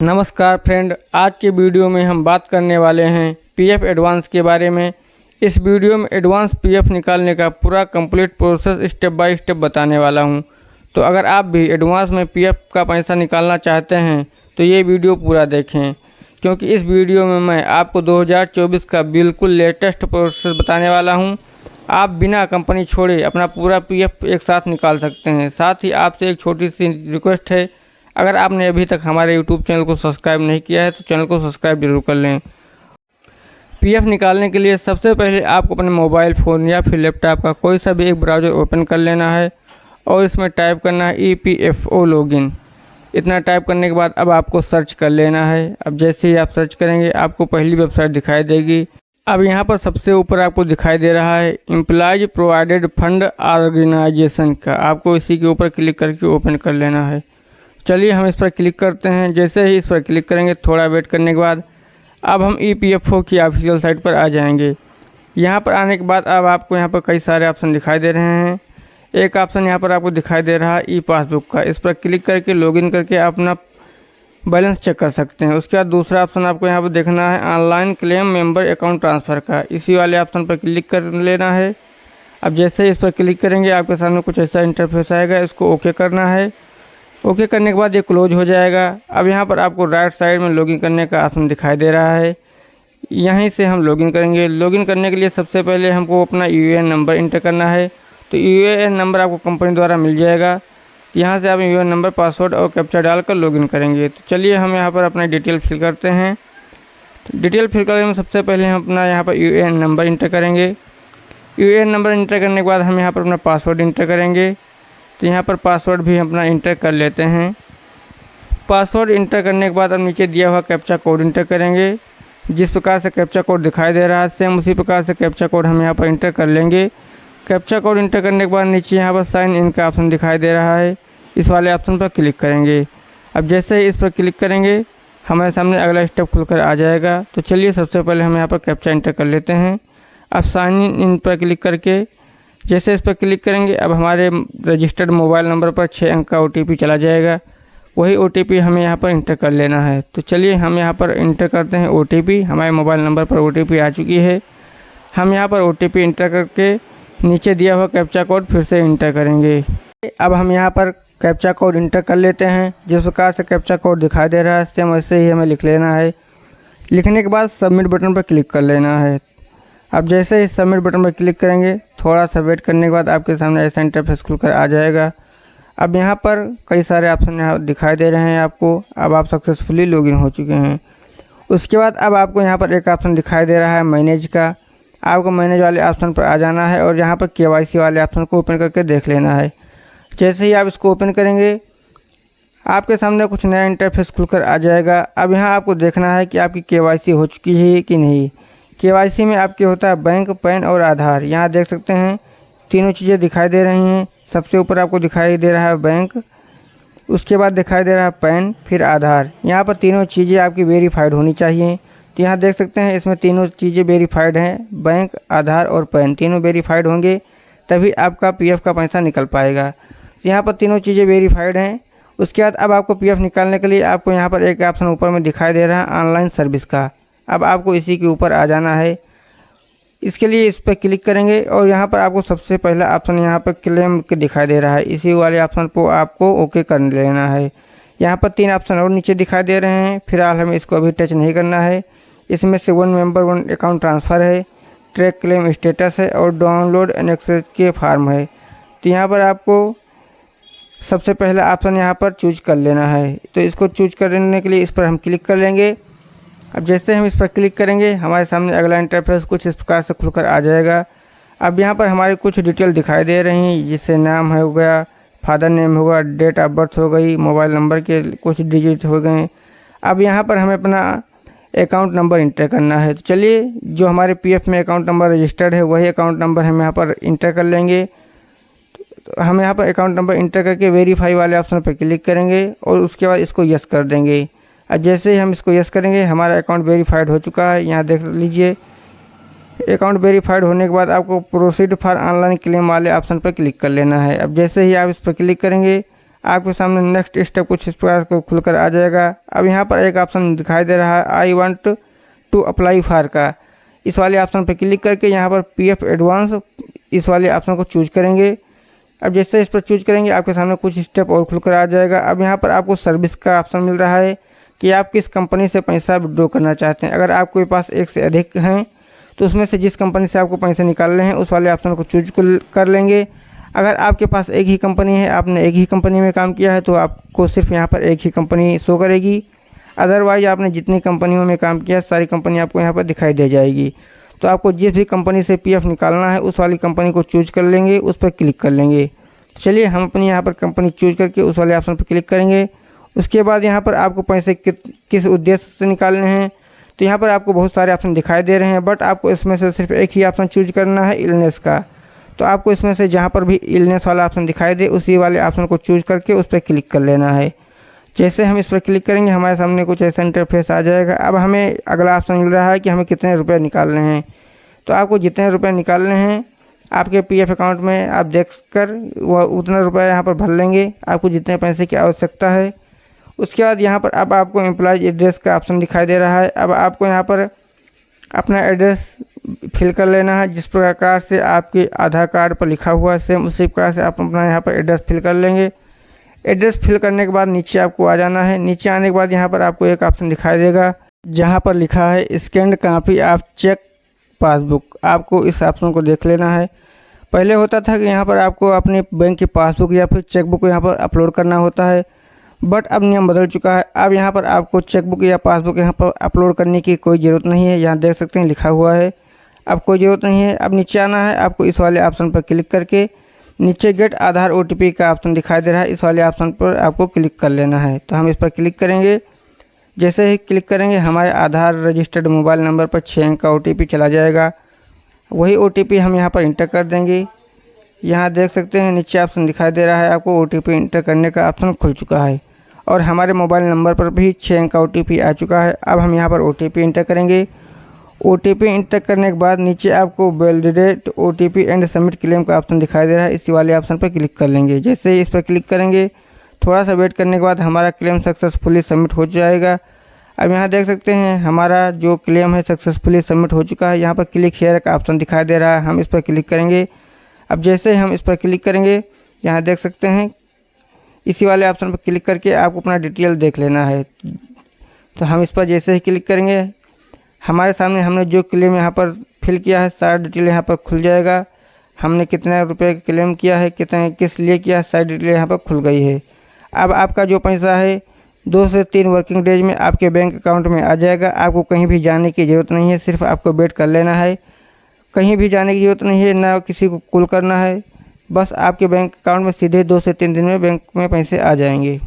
नमस्कार फ्रेंड, आज के वीडियो में हम बात करने वाले हैं पीएफ एडवांस के बारे में। इस वीडियो में एडवांस पीएफ निकालने का पूरा complete process step by step बताने वाला हूं। तो अगर आप भी एडवांस में पीएफ का पैसा निकालना चाहते हैं तो ये वीडियो पूरा देखें, क्योंकि इस वीडियो में मैं आपको 2024 का बिल्कुल लेटेस्ट प्रोसेस बताने वाला हूँ। आप बिना कंपनी छोड़े अपना पूरा पीएफ एक साथ निकाल सकते हैं। साथ ही आपसे एक छोटी सी रिक्वेस्ट है, अगर आपने अभी तक हमारे यूट्यूब चैनल को सब्सक्राइब नहीं किया है तो चैनल को सब्सक्राइब जरूर कर लें। पीएफ निकालने के लिए सबसे पहले आपको अपने मोबाइल फ़ोन या फिर लैपटॉप का कोई सा भी एक ब्राउज़र ओपन कर लेना है और इसमें टाइप करना है EPFO लॉगिन। इतना टाइप करने के बाद अब आपको सर्च कर लेना है। अब जैसे ही आप सर्च करेंगे आपको पहली वेबसाइट दिखाई देगी। अब यहाँ पर सबसे ऊपर आपको दिखाई दे रहा है एम्प्लॉयज प्रोवाइडेड फंड ऑर्गेनाइजेशन का। आपको इसी के ऊपर क्लिक करके ओपन कर लेना है। चलिए हम इस पर क्लिक करते हैं। जैसे ही इस पर क्लिक करेंगे, थोड़ा वेट करने के बाद अब हम EPFO की ऑफिशियल साइट पर आ जाएंगे। यहाँ पर आने के बाद अब आपको यहाँ पर कई सारे ऑप्शन दिखाई दे रहे हैं। एक ऑप्शन यहाँ पर आपको दिखाई दे रहा है ई-पासबुक का। इस पर क्लिक करके लॉगिन करके अपना बैलेंस चेक कर सकते हैं। उसके बाद दूसरा ऑप्शन आपको यहाँ पर देखना है online claim member account transfer का। इसी वाले ऑप्शन पर क्लिक कर लेना है। अब जैसे ही इस पर क्लिक करेंगे आपके सामने कुछ ऐसा इंटरफेस आएगा। इसको ओके करना है। ओके करने के बाद ये क्लोज हो जाएगा। अब यहाँ पर आपको राइट साइड में लॉगिन करने का ऑप्शन दिखाई दे रहा है। यहीं से हम लॉगिन करेंगे। लॉगिन करने के लिए सबसे पहले हमको अपना यूएएन नंबर इंटर करना है। तो यूएएन नंबर आपको कंपनी द्वारा मिल जाएगा। यहाँ से आप यूएएन नंबर, पासवर्ड और कैप्चा डालकर लॉगिन करेंगे। तो चलिए हम यहाँ पर अपना डिटेल फिल करते हैं। डिटेल फिल करने में सबसे पहले हम अपना यहाँ पर यूएएन नंबर इंटर करेंगे। यूएएन नंबर इंटर करने के बाद हम यहाँ पर अपना पासवर्ड इंटर करेंगे। तो यहाँ पर पासवर्ड भी हम अपना इंटर कर लेते हैं। पासवर्ड इंटर करने के बाद अब नीचे दिया हुआ कैप्चा कोड इंटर करेंगे। जिस प्रकार से कैप्चा कोड दिखाई दे रहा है सेम उसी प्रकार से कैप्चा कोड हम यहाँ पर इंटर कर लेंगे। कैप्चा कोड इंटर करने के बाद नीचे यहाँ पर साइन इन का ऑप्शन दिखाई दे रहा है। इस वाले ऑप्शन पर क्लिक करेंगे। अब जैसे ही इस पर क्लिक करेंगे हमारे सामने अगला स्टेप खुलकर आ जाएगा। तो चलिए सबसे पहले हम यहाँ पर कैप्चा इंटर कर लेते हैं। अब साइन इन पर क्लिक करके जैसे इस पर क्लिक करेंगे अब हमारे रजिस्टर्ड मोबाइल नंबर पर 6 अंक का OTP चला जाएगा। वही OTP हमें यहाँ पर इंटर कर लेना है। तो चलिए हम यहाँ पर इंटर करते हैं OTP। हमारे मोबाइल नंबर पर OTP आ चुकी है। हम यहाँ पर OTP इंटर करके नीचे दिया हुआ कैप्चा कोड फिर से इंटर करेंगे। अब हम यहाँ पर कैप्चा कोड इंटर कर लेते हैं। जिस प्रकार से कैप्चा कोड दिखाई दे रहा है सेम वैसे ही हमें लिख लेना है। लिखने के बाद सबमिट बटन पर क्लिक कर लेना है। अब जैसे ही सबमिट बटन पर क्लिक करेंगे, थोड़ा सा वेट करने के बाद आपके सामने ऐसा इंटरफेस खुलकर आ जाएगा। अब यहाँ पर कई सारे ऑप्शन यहाँ दिखाई दे रहे हैं आपको। अब आप सक्सेसफुली लॉगिन हो चुके हैं। उसके बाद अब आपको यहाँ पर एक ऑप्शन दिखाई दे रहा है मैनेज का। आपको मैनेज वाले ऑप्शन पर आ जाना है और यहाँ पर KYC वाले ऑप्शन को ओपन करके देख लेना है। जैसे ही आप इसको ओपन करेंगे आपके सामने कुछ नया इंटरफेस खुलकर आ जाएगा। अब यहाँ आपको देखना है कि आपकी KYC हो चुकी है कि नहीं। KYC में आपके होता है बैंक, पैन और आधार। यहाँ देख सकते हैं तीनों चीज़ें दिखाई दे रही हैं। सबसे ऊपर आपको दिखाई दे रहा है बैंक, उसके बाद दिखाई दे रहा है पैन, फिर आधार। यहाँ पर तीनों चीज़ें आपकी वेरीफाइड होनी चाहिए। तो यहाँ देख सकते हैं इसमें तीनों चीज़ें वेरीफाइड हैं। बैंक, आधार और पैन तीनों वेरीफाइड होंगे तभी आपका पीएफ का पैसा निकल पाएगा। तो यहाँ पर तीनों चीज़ें वेरीफाइड हैं। उसके बाद अब आपको पीएफ निकालने के लिए आपको यहाँ पर एक ऑप्शन ऊपर में दिखाई दे रहा है ऑनलाइन सर्विस का। अब आपको इसी के ऊपर आ जाना है। इसके लिए इस पर क्लिक करेंगे और यहाँ पर आपको सबसे पहला ऑप्शन यहाँ पर क्लेम के दिखाई दे रहा है। इसी वाले ऑप्शन को आपको ओके कर लेना है। यहाँ पर 3 ऑप्शन और नीचे दिखाई दे रहे हैं। फिलहाल हमें इसको अभी टच नहीं करना है। इसमें से 1 मेंबर 1 अकाउंट ट्रांसफ़र है, ट्रैक क्लेम स्टेटस है और डाउनलोड एंड एक्सेस के फॉर्म है। तो यहाँ पर आपको सबसे पहला ऑप्शन यहाँ पर चूज कर लेना है। तो इसको चूज करने के लिए इस पर हम क्लिक कर लेंगे। अब जैसे हम इस पर क्लिक करेंगे हमारे सामने अगला इंटरफेस कुछ इस प्रकार से खुलकर आ जाएगा। अब यहाँ पर हमारी कुछ डिटेल दिखाई दे रही हैं, जैसे नाम हो गया, फादर नेम होगा, डेट ऑफ बर्थ हो गई, मोबाइल नंबर के कुछ डिजिट हो गए। अब यहाँ पर हमें अपना अकाउंट नंबर इंटर करना है। तो चलिए जो हमारे पीएफ में अकाउंट नंबर रजिस्टर्ड है वही अकाउंट नंबर हम यहाँ पर इंटर कर लेंगे। तो हम यहाँ पर अकाउंट नंबर इंटर करके वेरीफाई वाले ऑप्शन पर क्लिक करेंगे और उसके बाद इसको यस कर देंगे। अब जैसे ही हम इसको यस करेंगे हमारा अकाउंट वेरीफाइड हो चुका है। यहाँ देख लीजिए अकाउंट वेरीफाइड होने के बाद आपको प्रोसीड फॉर ऑनलाइन क्लेम वाले ऑप्शन पर क्लिक कर लेना है। अब जैसे ही आप इस पर क्लिक करेंगे आपके सामने नेक्स्ट स्टेप कुछ इस प्रकार को खुलकर आ जाएगा। अब यहाँ पर एक ऑप्शन दिखाई दे रहा है I want to apply for का, इस वाले ऑप्शन पर क्लिक करके यहाँ पर पीएफ एडवांस इस वाले ऑप्शन को चूज करेंगे। अब जैसे इस पर चूज करेंगे आपके सामने कुछ स्टेप और खुलकर आ जाएगा। अब यहाँ पर आपको सर्विस का ऑप्शन मिल रहा है कि आप किस कंपनी से पैसा विड्रॉ करना चाहते हैं। अगर आपके पास एक से अधिक हैं तो उसमें से जिस कंपनी से आपको पैसे निकालने हैं उस वाले ऑप्शन को चूज कर लेंगे। अगर आपके पास एक ही कंपनी है, आपने एक ही कंपनी में काम किया है तो आपको सिर्फ यहाँ पर एक ही कंपनी शो करेगी। अदरवाइज आपने जितनी कंपनियों में काम किया सारी कंपनी आपको यहाँ पर दिखाई दे जाएगी। तो आपको जिस भी कंपनी से पीएफ निकालना है उस वाली कंपनी को चूज कर लेंगे, उस पर क्लिक कर लेंगे। चलिए हम अपनी यहाँ पर कंपनी चूज करके उस वाले ऑप्शन पर क्लिक करेंगे। उसके बाद यहाँ पर आपको पैसे किस उद्देश्य से निकालने हैं, तो यहाँ पर आपको बहुत सारे ऑप्शन दिखाई दे रहे हैं, बट आपको इसमें से सिर्फ एक ही ऑप्शन चूज करना है इलनेस का। तो आपको इसमें से जहाँ पर भी इलनेस वाला ऑप्शन दिखाई दे उसी वाले ऑप्शन को चूज करके उस पर क्लिक कर लेना है। जैसे हम इस पर क्लिक करेंगे हमारे सामने कुछ ऐसा इंटरफेस आ जाएगा। अब हमें अगला ऑप्शन मिल रहा है कि हमें कितने रुपए निकालने हैं। तो आपको जितने रुपए निकालने हैं आपके पीएफ अकाउंट में आप देखकर वह उतना रुपया यहाँ पर भर लेंगे, आपको जितने पैसे की आवश्यकता है। उसके बाद यहाँ पर अब आपको एम्प्लॉय एड्रेस का ऑप्शन दिखाई दे रहा है। अब आपको यहाँ पर अपना एड्रेस फिल कर लेना है, जिस प्रकार से आपके आधार कार्ड पर लिखा हुआ है सेम उसी प्रकार से आप अपना यहाँ पर एड्रेस फिल कर लेंगे। एड्रेस फिल करने के बाद नीचे आपको आ जाना है। नीचे आने के बाद यहाँ पर आपको एक ऑप्शन दिखाई देगा जहाँ पर लिखा है scanned copy of cheque passbook. आपको इस ऑप्शन को देख लेना है। पहले होता था कि यहाँ पर आपको अपने बैंक की पासबुक या फिर चेकबुक को यहाँ पर अपलोड करना होता है, बट अब नियम बदल चुका है। अब यहाँ पर आपको चेकबुक या पासबुक यहाँ पर अपलोड करने की कोई ज़रूरत नहीं है। यहाँ देख सकते हैं लिखा हुआ है, अब कोई ज़रूरत नहीं है। अब नीचे आना है, आपको इस वाले ऑप्शन पर क्लिक करके नीचे गेट आधार OTP का ऑप्शन दिखाई दे रहा है, इस वाले ऑप्शन पर आपको क्लिक कर लेना है। तो हम इस पर क्लिक करेंगे। जैसे ही क्लिक करेंगे हमारे आधार रजिस्टर्ड मोबाइल नंबर पर 6 अंक का OTP चला जाएगा। वही OTP हम यहाँ पर इंटर कर देंगे। यहाँ देख सकते हैं नीचे ऑप्शन दिखाई दे रहा है, आपको OTP इंटर करने का ऑप्शन खुल चुका है और हमारे मोबाइल नंबर पर भी 6 अंक का OTP आ चुका है। अब हम यहाँ पर OTP इंटर करेंगे। OTP इंटर करने के बाद नीचे आपको validate OTP and submit claim का ऑप्शन दिखाई दे रहा है, इसी वाले ऑप्शन पर क्लिक कर लेंगे। जैसे ही इस पर क्लिक करेंगे थोड़ा सा वेट करने के बाद हमारा क्लेम सक्सेसफुली सबमिट हो जाएगा। अब यहाँ देख सकते हैं हमारा जो क्लेम है सक्सेसफुली सबमिट हो चुका है। यहाँ पर क्लिक हेयर का ऑप्शन दिखाई दे रहा है, हम इस पर क्लिक करेंगे। अब जैसे ही हम इस पर क्लिक करेंगे यहाँ देख सकते हैं इसी वाले ऑप्शन पर क्लिक करके आपको अपना डिटेल देख लेना है। तो हम इस पर जैसे ही क्लिक करेंगे हमारे सामने हमने जो क्लेम यहाँ पर फिल किया है सारा डिटेल यहाँ पर खुल जाएगा। हमने कितने रुपए क्लेम किया है, कितने किस लिए किया है, सारी डिटेल यहाँ पर खुल गई है। अब आपका जो पैसा है 2 से 3 वर्किंग डेज में आपके बैंक अकाउंट में आ जाएगा। आपको कहीं भी जाने की ज़रूरत नहीं है, सिर्फ आपको वेट कर लेना है। कहीं भी जाने की ज़रूरत नहीं है, ना किसी को कॉल करना है, बस आपके बैंक अकाउंट में सीधे 2 से 3 दिन में बैंक में पैसे आ जाएंगे।